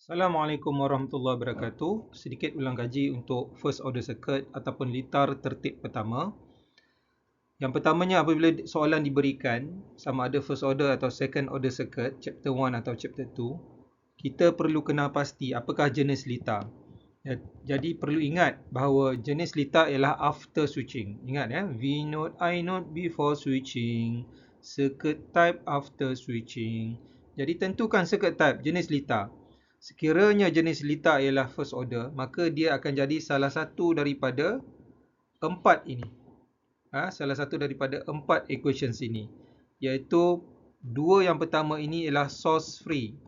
Assalamualaikum warahmatullahi wabarakatuh. Sedikit ulang kaji untuk first order circuit ataupun litar tertib pertama. Yang pertamanya, apabila soalan diberikan sama ada first order atau second order circuit, chapter 1 atau chapter 2, kita perlu kenal pasti apakah jenis litar. Jadi perlu ingat bahawa jenis litar ialah after switching. Ingat ya, V node, I node before switching, circuit type after switching. Jadi tentukan circuit type, jenis litar. Sekiranya jenis litar ialah first order, maka dia akan jadi salah satu daripada empat ini. Salah satu daripada empat equations ini. Iaitu dua yang pertama ini ialah source free.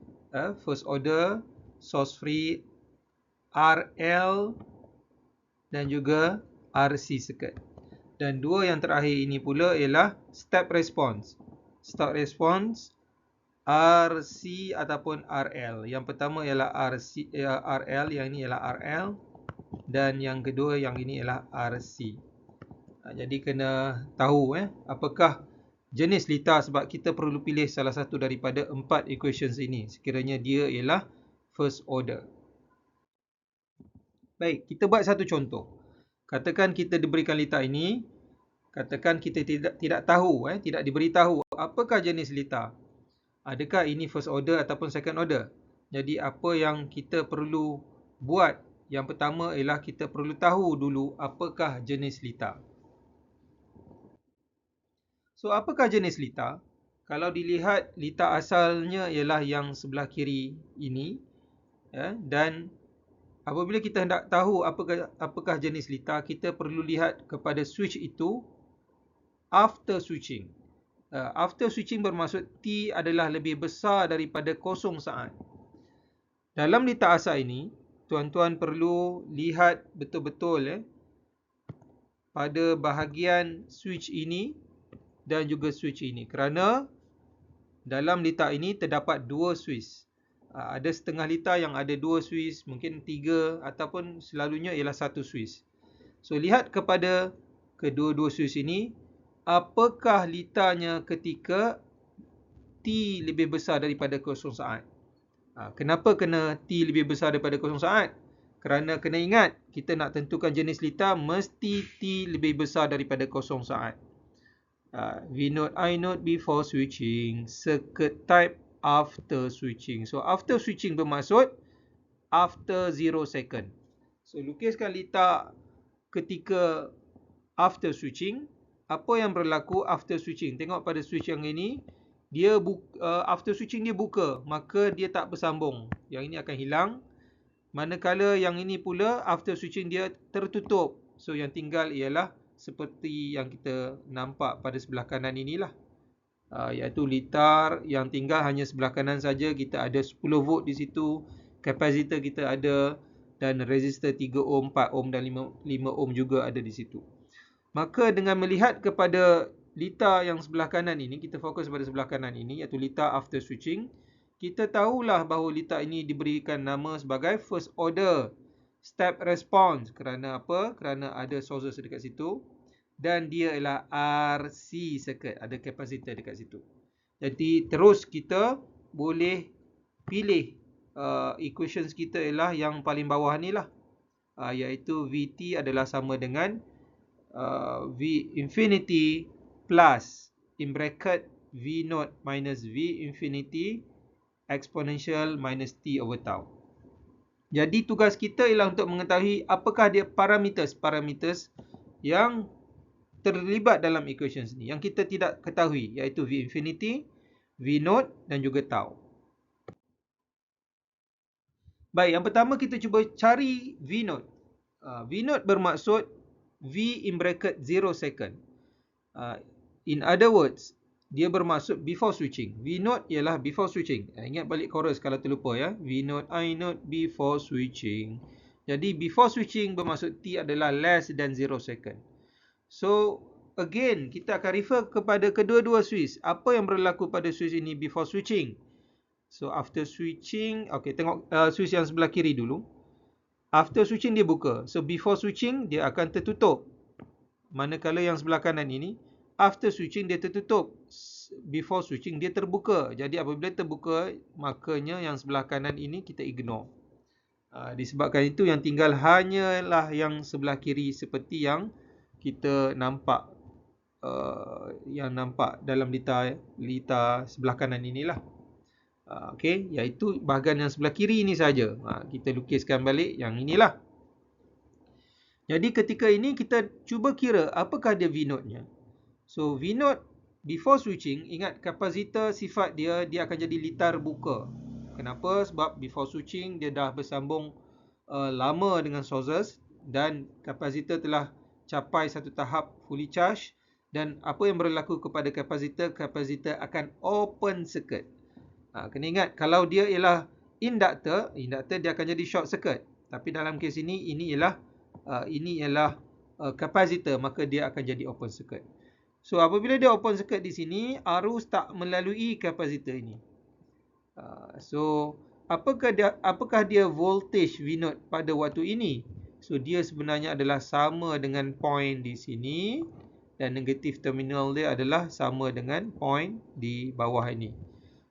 First order, source free, RL dan juga RC circuit. Dan dua yang terakhir ini pula ialah step response. Step response, RC ataupun RL. Yang pertama ialah RL, yang ini ialah RL. Dan yang kedua yang ini ialah RC. Jadi kena tahu apakah jenis litar, sebab kita perlu pilih salah satu daripada empat equations ini sekiranya dia ialah first order. Baik, kita buat satu contoh. Katakan kita diberikan litar ini. Katakan kita tidak tahu, tidak diberitahu apakah jenis litar. Adakah ini first order ataupun second order? Jadi apa yang kita perlu buat? Yang pertama ialah kita perlu tahu dulu apakah jenis litar. So apakah jenis litar? Kalau dilihat, litar asalnya ialah yang sebelah kiri ini. Dan apabila kita hendak tahu apakah jenis litar, kita perlu lihat kepada switch itu after switching. After switching bermaksud T adalah lebih besar daripada 0 saat. Dalam litar asal ini, tuan-tuan perlu lihat betul-betul pada bahagian switch ini dan juga switch ini. Kerana dalam litar ini terdapat dua switch. Ada setengah litar yang ada dua switch, mungkin 3 ataupun selalunya ialah satu switch. So lihat kepada kedua-dua switch ini, apakah litarnya ketika T lebih besar daripada 0 saat. Kenapa kena T lebih besar daripada 0 saat? Kerana kena ingat, kita nak tentukan jenis litar, mesti T lebih besar daripada 0 saat. V node, I node before switching, circuit type after switching. So after switching bermaksud after 0 second. So lukiskan litar ketika after switching. Apa yang berlaku after switching? Tengok pada switch yang ini, dia after switching dia buka, maka dia tak bersambung. Yang ini akan hilang. Manakala yang ini pula after switching dia tertutup. So yang tinggal ialah seperti yang kita nampak pada sebelah kanan inilah. Iaitu litar yang tinggal hanya sebelah kanan saja. Kita ada 10 volt di situ, kapasitor kita ada, dan resistor 3 ohm, 4 ohm dan 5 ohm juga ada di situ. Maka dengan melihat kepada litar yang sebelah kanan ini, kita fokus pada sebelah kanan ini, iaitu litar after switching, kita tahulah bahawa litar ini diberikan nama sebagai first order step response. Kerana apa? Kerana ada sources dekat situ. Dan dia ialah RC circuit, ada kapasitor dekat situ. Jadi terus kita boleh pilih equations kita ialah yang paling bawah ni lah, iaitu VT adalah sama dengan V infinity plus in bracket V naught minus V infinity exponential minus T over tau. Jadi tugas kita ialah untuk mengetahui apakah dia parameters yang terlibat dalam equations ni, yang kita tidak ketahui, iaitu V infinity, V naught dan juga tau. Baik, yang pertama kita cuba cari V naught. V naught bermaksud V in bracket 0 second. In other words, dia bermaksud before switching. V naught ialah before switching. Ingat balik chorus kalau terlupa ya. V naught, I naught before switching. Jadi before switching bermaksud T adalah less than 0 second. So again, kita akan refer kepada kedua-dua switch. Apa yang berlaku pada switch ini before switching? So after switching, okay, tengok switch yang sebelah kiri dulu. After switching dia buka. So before switching dia akan tertutup. Manakala yang sebelah kanan ini, after switching dia tertutup. before switching dia terbuka. Jadi apabila terbuka, makanya yang sebelah kanan ini kita ignore. Disebabkan itu yang tinggal hanyalah yang sebelah kiri seperti yang kita nampak dalam litar sebelah kanan inilah. Okey, iaitu bahagian yang sebelah kiri ini saja. Kita lukiskan balik yang inilah. Jadi ketika ini kita cuba kira apakah dia V-node-nya. So V-node before switching, ingat kapasitor sifat dia akan jadi litar buka. Kenapa? Sebab before switching dia dah bersambung lama dengan sources dan kapasitor telah capai satu tahap fully charge, dan apa yang berlaku kepada kapasitor akan open circuit. Kena ingat, kalau dia ialah induktor dia akan jadi short circuit. Tapi dalam kes ini ialah kapasitor, maka dia akan jadi open circuit. So apabila dia open circuit di sini, arus tak melalui kapasitor ini. So apakah dia voltage V0 pada waktu ini? So dia sebenarnya adalah sama dengan point di sini, dan negatif terminal dia adalah sama dengan point di bawah ini.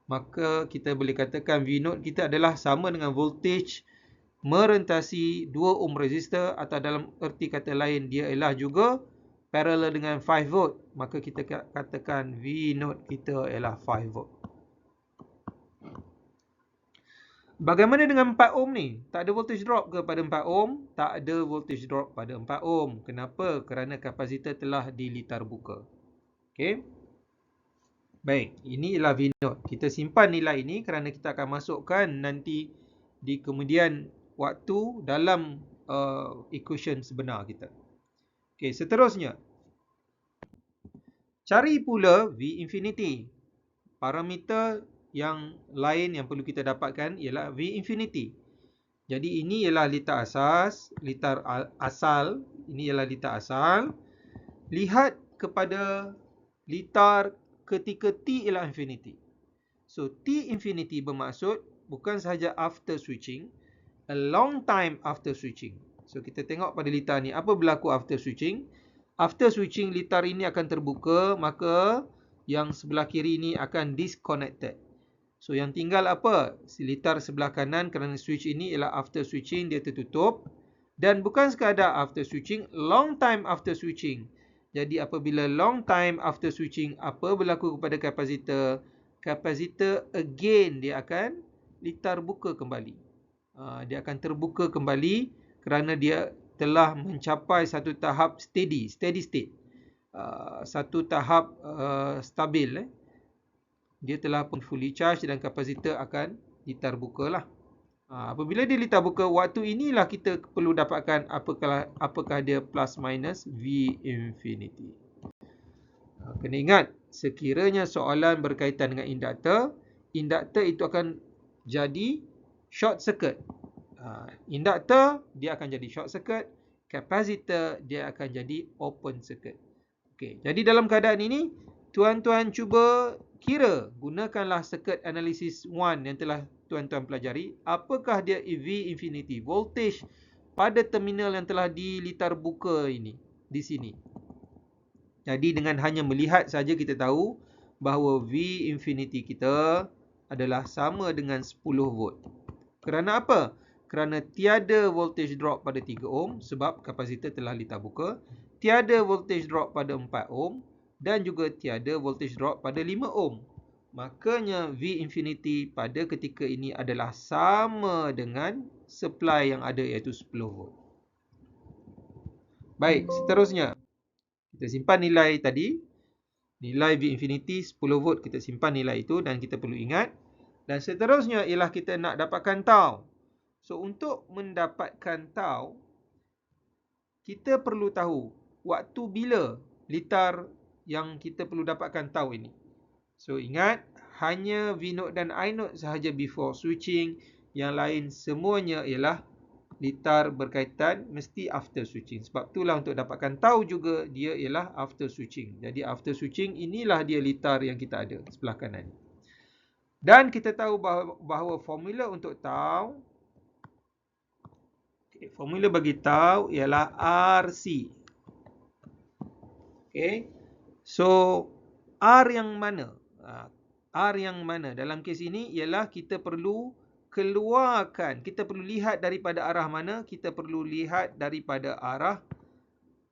Maka kita boleh katakan V0 kita adalah sama dengan voltage merentasi 2 ohm resistor, atau dalam erti kata lain dia ialah juga parallel dengan 5 volt. Maka kita katakan V0 kita ialah 5 volt. Bagaimana dengan 4 ohm ni? Tak ada voltage drop ke pada 4 ohm? Tak ada voltage drop pada 4 ohm. Kenapa? Kerana kapasitor telah dilitar buka. Okey. Baik, ini ialah V0. Kita simpan nilai ini kerana kita akan masukkan nanti di kemudian waktu dalam equation sebenar kita. Okey, seterusnya. Cari pula V infinity. Parameter yang lain yang perlu kita dapatkan ialah V infinity. Jadi ini ialah litar asal. Ini ialah litar asal. Lihat kepada litar ketika T ialah infinity. So T infinity bermaksud bukan sahaja after switching, a long time after switching. So kita tengok pada litar ni, apa berlaku after switching? After switching, litar ini akan terbuka, maka yang sebelah kiri ini akan disconnected. So yang tinggal apa? Litar sebelah kanan, kerana switch ini ialah after switching, dia tertutup. Dan bukan sekadar after switching, long time after switching. Jadi apabila long time after switching, apa berlaku kepada kapasitor? Kapasitor again dia akan litar buka kembali. Dia akan terbuka kembali kerana dia telah mencapai satu tahap steady state. Satu tahap stabil. Dia telah pun fully charge dan kapasitor akan litar bukalah. Apabila dia litar buka, waktu inilah kita perlu dapatkan apakah dia plus minus V infinity. Kena ingat, sekiranya soalan berkaitan dengan induktor itu akan jadi short circuit. Induktor dia akan jadi short circuit, kapasitor dia akan jadi open circuit. Okey, jadi dalam keadaan ini tuan-tuan cuba kira, gunakanlah circuit analysis 1 yang telah tuan-tuan pelajari. Apakah dia V infinity, voltage pada terminal yang telah dilitar buka ini di sini. Jadi dengan hanya melihat saja kita tahu bahawa V infinity kita adalah sama dengan 10 volt. Kerana apa? Kerana tiada voltage drop pada 3 ohm sebab kapasitor telah litar buka, tiada voltage drop pada 4 ohm, dan juga tiada voltage drop pada 5 ohm. Makanya V infinity pada ketika ini adalah sama dengan supply yang ada, iaitu 10 volt. Baik, seterusnya. Kita simpan nilai tadi. Nilai V infinity 10 volt, kita simpan nilai itu dan kita perlu ingat. Dan seterusnya ialah kita nak dapatkan tau. So untuk mendapatkan tau, kita perlu tahu waktu bila litar yang kita perlu dapatkan tau ini. So ingat, hanya V0 dan I0 sahaja before switching. Yang lain semuanya ialah litar berkaitan mesti after switching. Sebab itulah untuk dapatkan tau juga dia ialah after switching. Jadi after switching inilah dia litar yang kita ada sebelah kanan. Dan kita tahu bahawa formula untuk tau, formula bagi tau ialah RC. Okay. So R yang mana? R yang mana? Dalam kes ini ialah kita perlu keluarkan, kita perlu lihat daripada arah mana? Kita perlu lihat daripada arah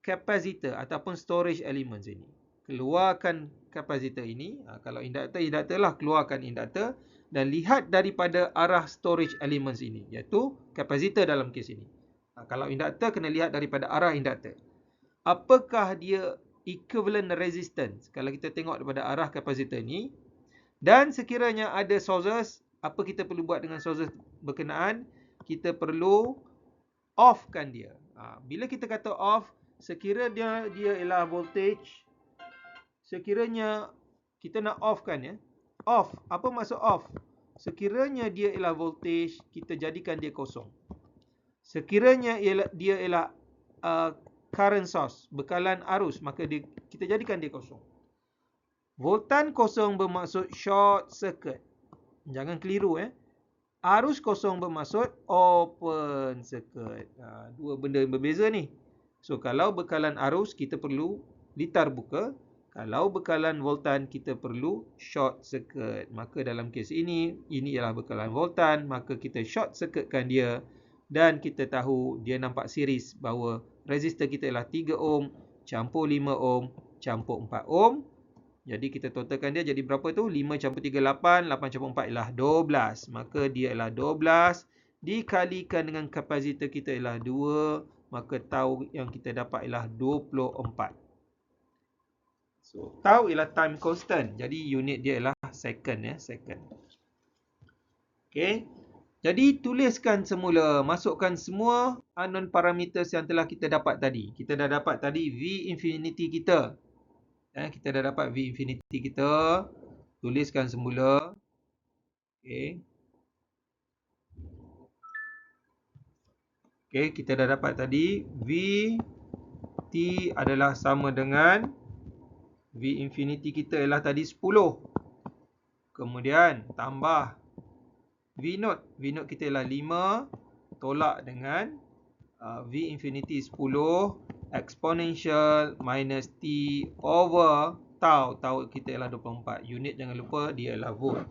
kapasitor ataupun storage elements ini. Keluarkan kapasitor ini. Kalau induktor lah, keluarkan induktor dan lihat daripada arah storage elements ini, iaitu kapasitor dalam kes ini. Kalau induktor, kena lihat daripada arah induktor. Apakah dia equivalent resistance kalau kita tengok daripada arah kapasitor ni? Dan sekiranya ada sources, apa kita perlu buat dengan sources berkenaan? Kita perlu offkan dia. Bila kita kata off, sekiranya dia ialah voltage, sekiranya kita nak offkan ya. Off, apa maksud off? Sekiranya dia ialah voltage, kita jadikan dia kosong. Sekiranya dia ialah current source, bekalan arus, maka kita jadikan dia kosong. Voltan kosong bermaksud short circuit. Jangan keliru Arus kosong bermaksud open circuit. Dua benda yang berbeza ni. So kalau bekalan arus, kita perlu litar buka. Kalau bekalan voltan, kita perlu short circuit. Maka dalam kes ini ialah bekalan voltan, maka kita short circuitkan dia. Dan kita tahu dia nampak series bahawa resistor kita ialah 3 ohm campur 5 ohm campur 4 ohm. Jadi kita totalkan dia jadi berapa tu? 5 campur 3, 8. 8 campur 4 ialah 12. Maka dia ialah 12. Dikalikan dengan kapasitor kita ialah 2. Maka tau yang kita dapat ialah 24. So, tau ialah time constant. Jadi unit dia ialah second second. Okay. Jadi tuliskan semula. Masukkan semua unknown parameters yang telah kita dapat tadi. Kita dah dapat tadi V infinity kita. Kita dah dapat V infinity kita. Tuliskan semula. Okay. Okay, kita dah dapat tadi V T adalah sama dengan V infinity kita ialah tadi 10. Kemudian tambah V naught. V naught kita ialah 5. Tolak dengan V infinity 10 exponential minus T over tau. Tau kita ialah 24. Unit jangan lupa dia ialah volt.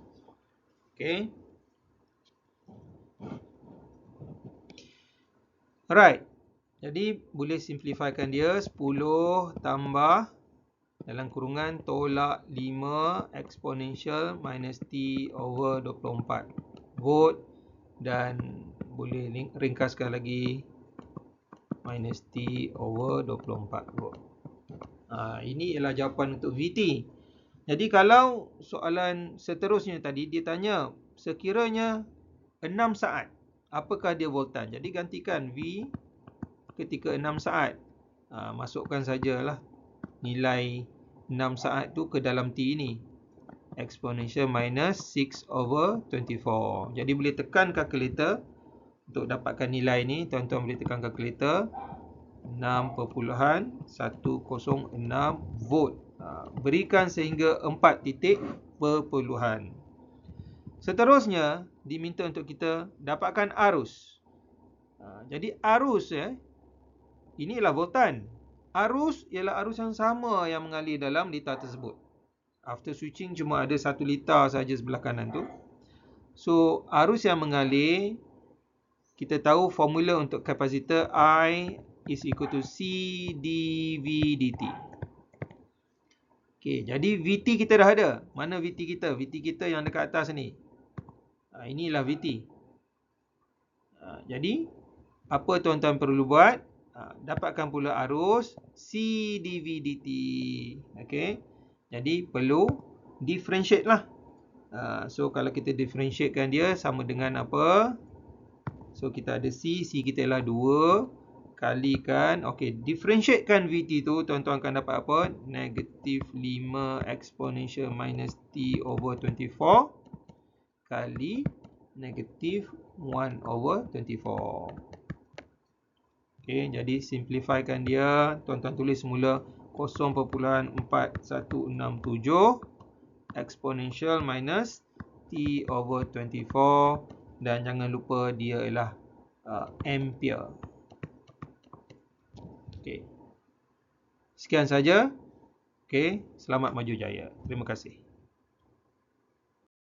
Okay. Alright. Jadi boleh simplifykan dia. 10 tambah dalam kurungan tolak 5 exponential minus T over 24 volt. Dan boleh ringkaskan lagi minus T over 24 volt. Ini ialah jawapan untuk VT. Jadi kalau soalan seterusnya tadi, dia tanya sekiranya 6 saat, apakah dia voltan? Jadi gantikan V ketika 6 saat. Masukkan sajalah nilai 6 saat tu ke dalam T ini. Exponential minus 6 over 24. Jadi boleh tekan kalkulator. Untuk dapatkan nilai ni, tuan-tuan boleh tekan kalkulator. 6.106 volt. Berikan sehingga 4 titik perpuluhan. Seterusnya, diminta untuk kita dapatkan arus. Jadi arus ini ialah voltan. Arus ialah arus yang sama yang mengalir dalam litar tersebut. After switching cuma ada 1 litar saja sebelah kanan tu. So, arus yang mengalir, kita tahu formula untuk kapasitor I is equal to C dV dt. Okay, jadi VT kita dah ada. Mana VT kita? VT kita yang dekat atas ni. Inilah VT. Jadi, apa tuan-tuan perlu buat? Dapatkan pula arus C dV dt. Okay. Jadi, perlu differentiate lah. So, kalau kita differentiatekan dia sama dengan apa? So, kita ada C kita ialah 2. Kalikan, okey, differentiatekan VT tu, tuan-tuan akan dapat apa? Negatif 5 exponential minus T over 24 kali negatif 1 over 24. Okey, jadi simplifykan dia. Tuan-tuan tulis semula 0.4167 exponential minus T over 24. Dan jangan lupa dia ialah ampere. Okey. Sekian saja. Okey, selamat maju jaya. Terima kasih.